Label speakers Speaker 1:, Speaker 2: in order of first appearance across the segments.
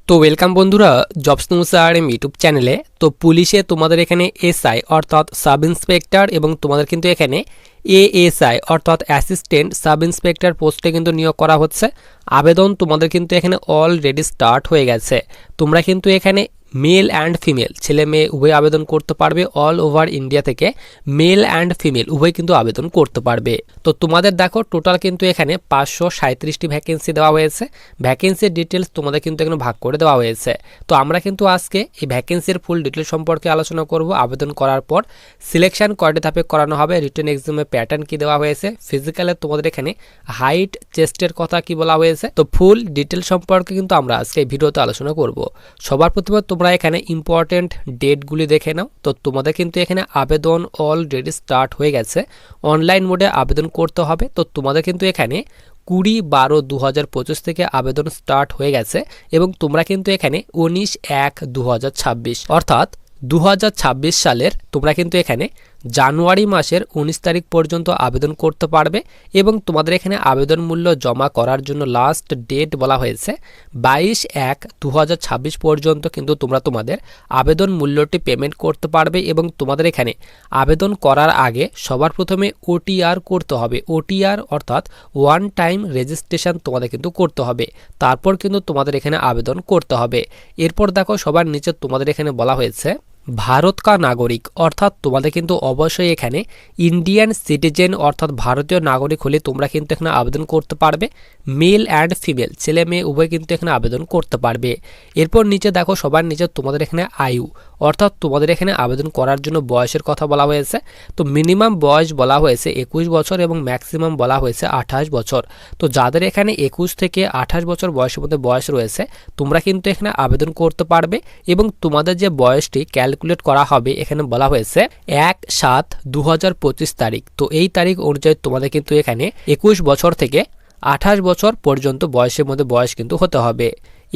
Speaker 1: তো ওয়েলকাম বন্ধুরা, jobs news RM YouTube চ্যানেলে। তো পুলিশে তোমাদের এখানে এসআই অর্থাৎ সাব ইন্সপেক্টর এবং তোমাদের কিন্তু এখানে এএসআই অর্থাৎ অ্যাসিস্ট্যান্ট সাব ইন্সপেক্টর পোস্টে কিন্তু নিয়োগ করা হচ্ছে। আবেদন তোমাদের কিন্তু এখানে অলরেডি স্টার্ট হয়ে গেছে। তোমরা কিন্তু এখানে মেল অ্যান্ড ফিমেল, ছেলে মেয়ে উভয় আবেদন করতে পারবে। অল ওভার ইন্ডিয়া থেকে মেল অ্যান্ড ফিমেল উভয় কিন্তু আবেদন করতে পারবে। তো তোমাদের দেখো টোটাল কিন্তু এখানে 537টি ভ্যাকেন্সি দেওয়া হয়েছে। ভ্যাকেন্সির ডিটেলস তোমাদের কিন্তু এখানে ভাগ করে দেওয়া হয়েছে। তো আমরা কিন্তু আজকে এই ভ্যাকেন্সির ফুল ডিটেলস সম্পর্কে আলোচনা করব। আবেদন করার পর সিলেকশন কয়টা ধাপে করানো হবে, রিটেন এক্সামের প্যাটার্ন কি দেওয়া হয়েছে, ফিজিক্যালে তোমাদের এখানে হাইট চেস্টের কথা কি বলা হয়েছে। তো ফুল ডিটেল সম্পর্কে কিন্তু আমরা আজকে এই ভিডিওতে আলোচনা করব। সবার প্রথমে তোমরা এখানে ইম্পর্টেন্ট ডেটগুলি দেখে নাও। তো তোমাদের কিন্তু এখানে আবেদন অলরেডি স্টার্ট হয়ে গেছে। অনলাইন মোডে আবেদন করতে হবে। তো তোমাদের কিন্তু এখানে 20/12/2025 থেকে আবেদন স্টার্ট হয়ে গেছে এবং তোমরা কিন্তু এখানে 19/1/2026 অর্থাৎ 2026 সালের তোমরা কিন্তু এখানে জানুয়ারি মাসের 19 তারিখ পর্যন্ত আবেদন করতে পারবে এবং তোমাদের এখানে আবেদন মূল্য জমা করার জন্য লাস্ট ডেট বলা হয়েছে 22/1/2026 পর্যন্ত কিন্তু তোমরা তোমাদের আবেদন মূল্যটি পেমেন্ট করতে পারবে। এবং তোমাদের এখানে আবেদন করার আগে সবার প্রথমে ওটিআর করতে হবে। ওটিআর অর্থাৎ ওয়ান টাইম রেজিস্ট্রেশন তোমাদের কিন্তু করতে হবে, তারপর কিন্তু তোমাদের এখানে আবেদন করতে হবে। এরপর দেখো সবার নিচে তোমাদের এখানে বলা হয়েছে ভারত কা নাগরিক, অর্থাৎ তোমাদের কিন্তু অবশ্যই এখানে ইন্ডিয়ান সিটিজেন অর্থাৎ ভারতীয় নাগরিক হলে তোমরা কিন্তু এখানে আবেদন করতে পারবে। মেল অ্যান্ড ফিমেল, ছেলে মেয়ে উভয় কিন্তু এখানে আবেদন করতে পারবে। এরপর নিচে দেখো সবার নিচে তোমাদের এখানে আয়ু, অর্থাৎ তোমাদের এখানে আবেদন করার জন্য বয়সের কথা বলা হয়েছে। তো মিনিমাম বয়স বলা হয়েছে 21 বছর এবং ম্যাক্সিমাম বলা হয়েছে 28 বছর। তো যাদের এখানে 21 থেকে 28 বছর বয়সের মধ্যে বয়স রয়েছে তোমরা কিন্তু এখানে আবেদন করতে পারবে। এবং তোমাদের যে বয়সটি ক্যালকুলেট করা হবে এখানে বলা হয়েছে 1/7/2025 তারিখ। তো এই তারিখ অনুযায়ী তোমাদের কিন্তু এখানে 21 বছর থেকে 28 বছর পর্যন্ত বয়সের মধ্যে বয়স কিন্তু হতে হবে।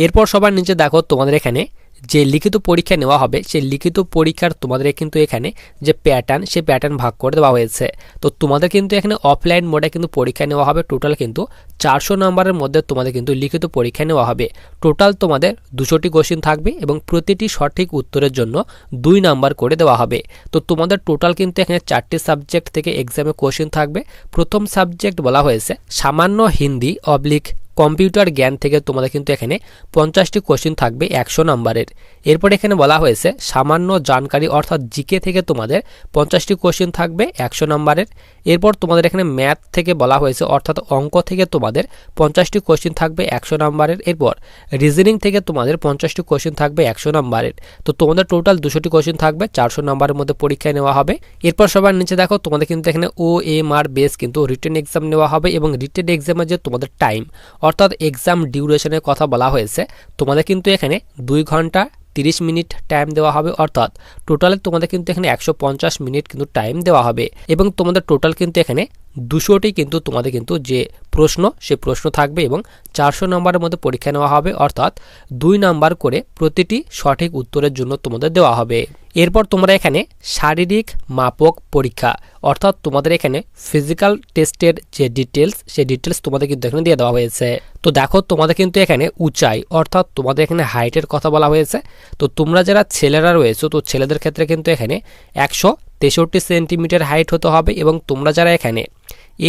Speaker 1: এরপর সবার নিচে দেখো তোমাদের এখানে যে লিখিত পরীক্ষা নেওয়া হবে সেই লিখিত পরীক্ষার তোমাদের কিন্তু এখানে যে প্যাটার্ন সেই প্যাটার্ন ভাগ করে দেওয়া হয়েছে। তো তোমাদের কিন্তু এখানে অফলাইন মোডে কিন্তু পরীক্ষা নেওয়া হবে। টোটাল কিন্তু 400 নম্বরের মধ্যে তোমাদের কিন্তু লিখিত পরীক্ষা নেওয়া হবে। টোটাল তোমাদের 200টি কোশ্চেন থাকবে এবং প্রতিটি সঠিক উত্তরের জন্য 2 নাম্বার করে দেওয়া হবে। তো তোমাদের টোটাল কিন্তু এখানে 4টি সাবজেক্ট থেকে এক্সামে কোশ্চেন থাকবে। প্রথম সাবজেক্ট বলা হয়েছে সামান্য হিন্দি অবলিক কম্পিউটার জ্ঞান থেকে তোমাদের কিন্তু এখানে 50টি কোশ্চেন থাকবে 100 নম্বরের। এরপর এখানে বলা হয়েছে সামান্য জানকারি অর্থাৎ জিকে থেকে তোমাদের 50টি কোশ্চেন থাকবে 100 নম্বরের। এরপর তোমাদের এখানে ম্যাথ থেকে বলা হয়েছে অর্থাৎ অঙ্ক থেকে তোমাদের 50টি কোশ্চেন থাকবে 100 নম্বরের। এরপর রিজনিং থেকে তোমাদের 50টি কোশ্চেন থাকবে 100 নম্বরের। তো তোমাদের টোটাল 200টি কোশ্চেন থাকবে 400 নম্বরের মধ্যে পরীক্ষায় নেওয়া হবে। এরপর সবার নিচে দেখো তোমাদের কিন্তু এখানে OMR বেস কিন্তু রিটেন এক্সাম নেওয়া হবে এবং রিটেন এক্সামের যে তোমাদের টাইম অর্থাৎ এক্সাম ডিউরেশনের কথা বলা হয়েছে তোমাদের কিন্তু এখানে 2 ঘন্টা 30 মিনিট টাইম দেওয়া হবে। অর্থাৎ টোটালে তোমাদের কিন্তু এখানে 150 মিনিট কিন্তু টাইম দেওয়া হবে এবং তোমাদের টোটাল কিন্তু এখানে 200টি কিন্তু তোমাদের কিন্তু যে প্রশ্ন সে প্রশ্ন থাকবে এবং 400 নম্বরের মধ্যে পরীক্ষা নেওয়া হবে। অর্থাৎ 2 নাম্বার করে প্রতিটি সঠিক উত্তরের জন্য তোমাদের দেওয়া হবে। এরপর তোমরা এখানে শারীরিক মাপক পরীক্ষা অর্থাৎ তোমাদের এখানে ফিজিক্যাল টেস্টের যে ডিটেলস সেই ডিটেলস তোমাদের কিন্তু এখানে দিয়ে দেওয়া হয়েছে। তো দেখো তোমাদের কিন্তু এখানে উঁচাই অর্থাৎ তোমাদের এখানে হাইটের কথা বলা হয়েছে। তো তোমরা যারা ছেলেরা রয়েছে তো ছেলেদের ক্ষেত্রে কিন্তু এখানে 163 সেন্টিমিটার হাইট হতে হবে এবং তোমরা যারা এখানে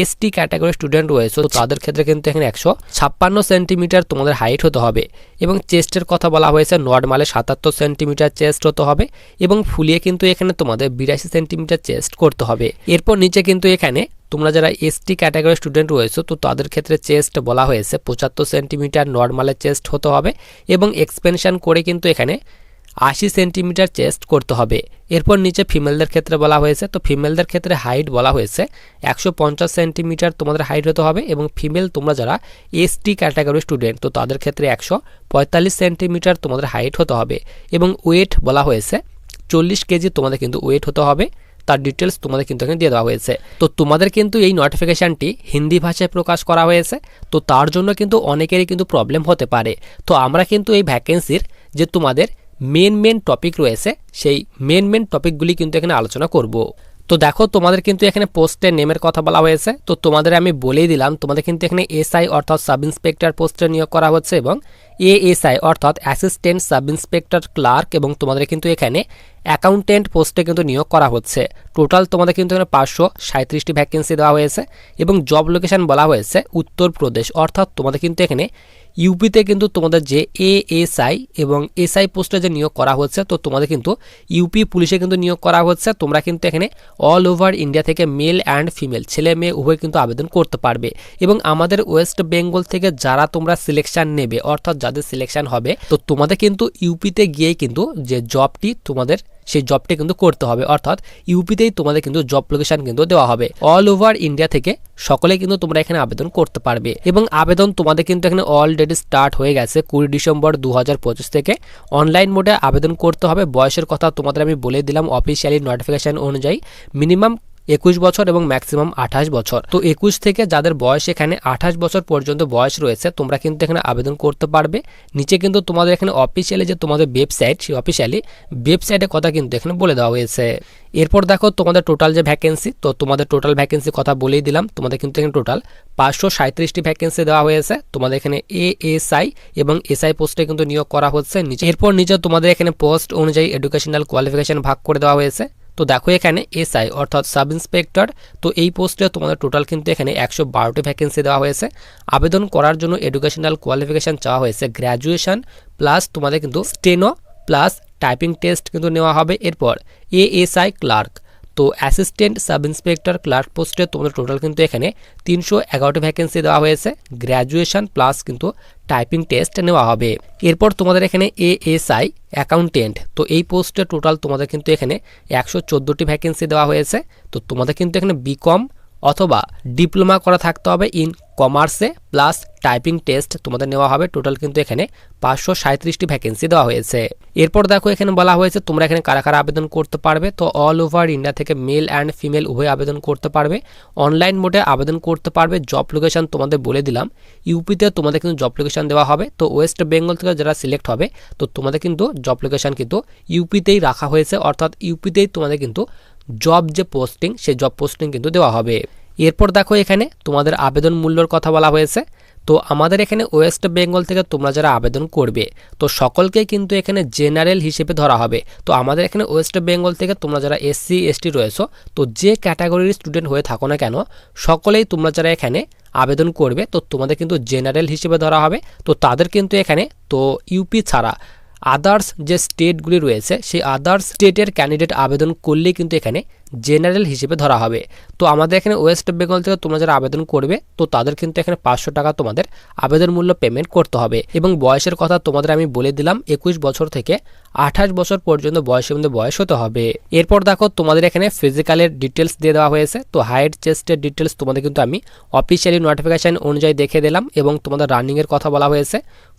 Speaker 1: ST ক্যাটাগরি স্টুডেন্ট রয়েছে তো তাদের ক্ষেত্রে কিন্তু এখানে 156 সেন্টিমিটার তোমাদের হাইট হতে হবে। এবং চেস্টের কথা বলা হয়েছে নর্মালে 77 সেন্টিমিটার চেস্ট হতে হবে এবং ফুলিয়ে কিন্তু এখানে তোমাদের 82 সেন্টিমিটার চেস্ট করতে হবে। এরপর নিচে কিন্তু এখানে তোমরা যারা ST ক্যাটাগরি স্টুডেন্ট রয়েছে তো তাদের ক্ষেত্রে চেস্ট বলা হয়েছে 75 সেন্টিমিটার নর্মালে চেস্ট হতে হবে এবং এক্সপেনশন করে কিন্তু এখানে 80 সেন্টিমিটার চেস্ট করতে হবে। এরপর নিচে ফিমেলদের ক্ষেত্রে বলা হয়েছে তো ফিমেলদের ক্ষেত্রে হাইট বলা হয়েছে 150 সেন্টিমিটার তোমাদের হাইট হতে হবে এবং ফিমেল তোমরা যারা ST ক্যাটাগরি স্টুডেন্ট তো তাদের ক্ষেত্রে 145 সেন্টিমিটার তোমাদের হাইট হতে হবে এবং ওয়েট বলা হয়েছে 40 কেজি তোমাদের কিন্তু ওয়েট হতে হবে। তার ডিটেলস তোমাদের কিন্তু এখানে দিয়ে দেওয়া হয়েছে। তো তোমাদের কিন্তু এই নোটিফিকেশানটি হিন্দি ভাষায় প্রকাশ করা হয়েছে। তো তার জন্য কিন্তু অনেকেরই কিন্তু প্রবলেম হতে পারে। তো আমরা কিন্তু এই ভ্যাকেন্সির যে তোমাদের মেন টপিক রয়েছে সেই মেন টপিকগুলি কিন্তু এখানে আলোচনা করব। তো দেখো তোমাদের কিন্তু এখানে পোস্টের নেমের কথা বলা হয়েছে। তো তোমাদের আমি বলেই দিলাম তোমাদের কিন্তু এখানে এসআই অর্থাৎ সাব ইন্সপেক্টর পোস্টে নিয়োগ করা হচ্ছে এবং এএসআই অর্থাৎ অ্যাসিস্ট্যান্ট সাব ইন্সপেক্টর ক্লার্ক এবং তোমাদের কিন্তু এখানে অ্যাকাউন্টেন্ট পোস্টে কিন্তু নিয়োগ করা হচ্ছে। টোটাল তোমাদের কিন্তু এখানে 537টি ভ্যাকেন্সি দেওয়া হয়েছে এবং জব লোকেশন বলা হয়েছে উত্তরপ্রদেশ, অর্থাৎ তোমাদের কিন্তু এখানে ইউপিতে কিন্তু তোমাদের যে এএসআই এবং এসআই পোস্টে যে নিয়োগ করা হচ্ছে, তো তোমাদের কিন্তু ইউপি পুলিশে কিন্তু নিয়োগ করা হচ্ছে। তোমরা কিন্তু এখানে অল ওভার ইন্ডিয়া থেকে মেল অ্যান্ড ফিমেল ছেলে মেয়ে উভয় কিন্তু আবেদন করতে পারবে। এবং আমাদের ওয়েস্ট বেঙ্গল থেকে যারা তোমরা সিলেকশন নেবে, অর্থাৎ যাদের সিলেকশন হবে, তো তোমাদের কিন্তু ইউপিতে গিয়েই কিন্তু যে জবটি তোমাদের সেই জবটি কিন্তু করতে হবে, অর্থাৎ ইউপিতেই তোমাদের কিন্তু জব লোকেশন কিন্তু দেওয়া হবে। অল ওভার ইন্ডিয়া থেকে সকলে কিন্তু তোমরা এখানে আবেদন করতে পারবে এবং আবেদন তোমাদের কিন্তু এখানে অলরেডি স্টার্ট হয়ে গেছে 20 ডিসেম্বর 2025 থেকে। অনলাইন মোডে আবেদন করতে হবে। বয়সের কথা তোমাদের আমি বলে দিলাম অফিসিয়ালি নোটিফিকেশন অনুযায়ী, মিনিমাম 21 বছর এবং ম্যাক্সিমাম 28 বছর। তো 21 থেকে যাদের বয়স এখানে 28 বছর পর্যন্ত বয়স রয়েছে তোমরা কিন্তু এখানে আবেদন করতে পারবে। নিচে কিন্তু তোমাদের এখানে অফিসিয়ালি যে তোমাদের ওয়েবসাইট, সেই অফিসিয়ালি ওয়েবসাইটের কথা কিন্তু এখানে বলে দেওয়া হয়েছে। এরপর দেখো তোমাদের টোটাল যে ভ্যাকেন্সি, তো তোমাদের টোটাল ভ্যাকেন্সি কথা বলেই দিলাম। তোমাদের কিন্তু এখানে টোটাল 537টি ভ্যাকেন্সি দেওয়া হয়েছে। তোমাদের এখানে এএসআই এবং এসআই পোস্টে কিন্তু নিয়োগ করা হচ্ছে। এরপর নিচে তোমাদের এখানে পোস্ট অনুযায়ী এডুকেশনাল কোয়ালিফিকেশন ভাগ করে দেওয়া হয়েছে। তো দেখো এখানে এসআই অর্থাৎ সাব ইন্সপেক্টর, তো এই পোস্টে তোমাদের টোটাল কিন্তু এখানে 112টি ভ্যাকেন্সি দেওয়া হয়েছে। আবেদন করার জন্য এডুকেশনাল কোয়ালিফিকেশন চাওয়া হয়েছে গ্র্যাজুয়েশন প্লাস তোমাদের কিন্তু স্টেনো প্লাস টাইপিং টেস্ট কিন্তু নেওয়া হবে। এরপর এএসআই ক্লার্ক, তো অ্যাসিস্ট্যান্ট সাব ইন্সপেক্টর ক্লার্ক পোস্টে তোমাদের টোটাল কিন্তু এখানে 311টি ভ্যাকেন্সি দেওয়া হয়েছে। গ্র্যাজুয়েশন প্লাস কিন্তু টাইপিং টেস্ট নেওয়া হবে। এরপর তোমাদের এখানে এএসআই অ্যাকাউন্টেন্ট, তো এই পোস্টে টোটাল তোমাদের কিন্তু এখানে 114টি ভ্যাকেন্সি দেওয়া হয়েছে। তো তোমাদের কিন্তু এখানে বিকম অথবা ডিপ্লোমা করা থাকতে হবে ইন কমার্সে প্লাস টাইপিং টেস্ট তোমাদের নেওয়া হবে। টোটাল কিন্তু এখানে 537টি ভ্যাকেন্সি দেওয়া হয়েছে। এরপর দেখো এখানে বলা হয়েছে তোমরা এখানে কারা কারা আবেদন করতে পারবে। তো অল ওভার ইন্ডিয়া থেকে মেল অ্যান্ড ফিমেল উভয় আবেদন করতে পারবে। অনলাইন মোডে আবেদন করতে পারবে। জব লোকেশন তোমাদের বলে দিলাম, ইউপিতে তোমাদের কিন্তু জব লোকেশন দেওয়া হবে। তো ওয়েস্ট বেঙ্গল থেকে যারা সিলেক্ট হবে তো তোমাদের কিন্তু জব লোকেশন কিন্তু ইউপিতেই রাখা হয়েছে, অর্থাৎ ইউপিতেই তোমাদের কিন্তু জব যে পোস্টিং সেই জব পোস্টিং কিন্তু দেওয়া হবে। এরপর দেখো এখানে তোমাদের আবেদন মূল্যর কথা বলা হয়েছে। তো আমাদের এখানে ওয়েস্ট বেঙ্গল থেকে তোমরা যারা আবেদন করবে তো সকলকে কিন্তু এখানে জেনারেল হিসেবে ধরা হবে। তো আমাদের এখানে ওয়েস্ট বেঙ্গল থেকে তোমরা যারা এসসি এসটি রয়েছো, তো যে ক্যাটাগরির স্টুডেন্ট হয়ে থাকো না কেন সকলেই তোমরা যারা এখানে আবেদন করবে তো তোমাদের কিন্তু জেনারেল হিসেবে ধরা হবে। তো তাদের কিন্তু এখানে তো ইউপি ছাড়া আদার্স যে স্টেটগুলি রয়েছে সেই আদার্স স্টেটের ক্যান্ডিডেট আবেদন করলেই কিন্তু এখানে জেনারেল হিসেবে ধরা হবে। তো আমাদের এখানে ওয়েস্ট বেঙ্গল থেকে তোমরা যারা আবেদন করবে তো তাদের কিন্তু এখানে 500 টাকা তোমাদের আবেদন মূল্য পেমেন্ট করতে হবে। এবং বয়সের কথা তোমাদের আমি বলে দিলাম 21 বছর থেকে 28 বছর পর্যন্ত বয়সের মধ্যে বয়স হতে হবে। এরপর দেখো তোমাদের এখানে ফিজিক্যালের ডিটেলস দিয়ে দেওয়া হয়েছে। তো হাইট চেস্টের ডিটেলস তোমাদের কিন্তু আমি অফিসিয়ালি নোটিফিকেশন অনুযায়ী দেখে দিলাম। এবং তোমাদের রানিংয়ের কথা বলা হয়েছে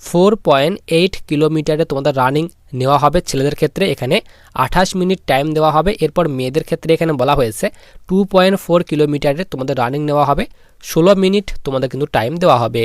Speaker 1: 4.8 কিলোমিটারে তোমাদের রানিং নেওয়া হবে। ছেলেদের ক্ষেত্রে এখানে 28 মিনিট টাইম দেওয়া হবে। এরপর মেয়েদের ক্ষেত্রে এখানে বলা হয়েছে 2.4 কিলোমিটারে তোমাদের রানিং নেওয়া হবে, 16 মিনিট তোমাদের কিন্তু টাইম দেওয়া হবে।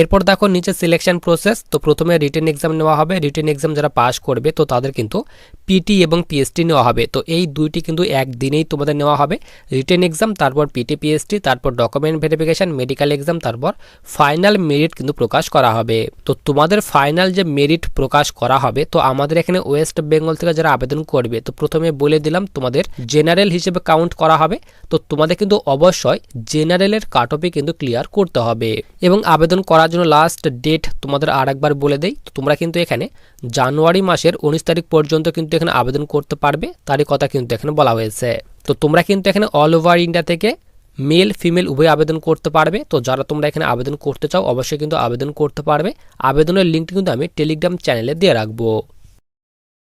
Speaker 1: এরপর দেখো নিচে সিলেকশন প্রসেস। তো প্রথমে রিটেন এক্সাম নেওয়া হবে। রিটেন এক্সাম যারা পাস করবে তো তাদের কিন্তু পিটি এবং পিএসটি নেওয়া হবে। তো এই দুইটি কিন্তু একদিনেই তোমাদের নেওয়া হবে। রিটেন এক্সাম, তারপর পিটি পিএসটি, তারপর ডকুমেন্ট ভেরিফিকেশন, মেডিকেল এক্সাম, তারপর ফাইনাল মেরিট কিন্তু প্রকাশ করা হবে। তো তোমাদের ফাইনাল যে মেরিট প্রকাশ করা হবে তো আমাদের এখানে ওয়েস্ট বেঙ্গল থেকে যারা আবেদন করবে তো প্রথমে বলে দিলাম তোমাদের জেনারেল হিসেবে কাউন্ট করা হবে। তো তোমাদের কিন্তু অবশ্যই জেনারেলের কাট অফই কিন্তু ক্লিয়ার করতে হবে। এবং আবেদন করার জন্য লাস্ট ডেট তোমাদের আরেকবার বলে দেই। তো তোমরা কিন্তু এখানে জানুয়ারি মাসের 19 তারিখ পর্যন্ত কিন্তু এখানে আবেদন করতে পারবে, তারই কথা কিন্তু এখানে বলা হয়েছে। তো তোমরা কিন্তু এখানে অল ওভার ইন্ডিয়া থেকে মেল ফিমেল উভয় আবেদন করতে পারবে। তো যারা তোমরা এখানে আবেদন করতে চাও অবশ্যই কিন্তু আবেদন করতে পারবে। আবেদনের লিঙ্কটি কিন্তু আমি টেলিগ্রাম চ্যানেলে দিয়ে রাখবো।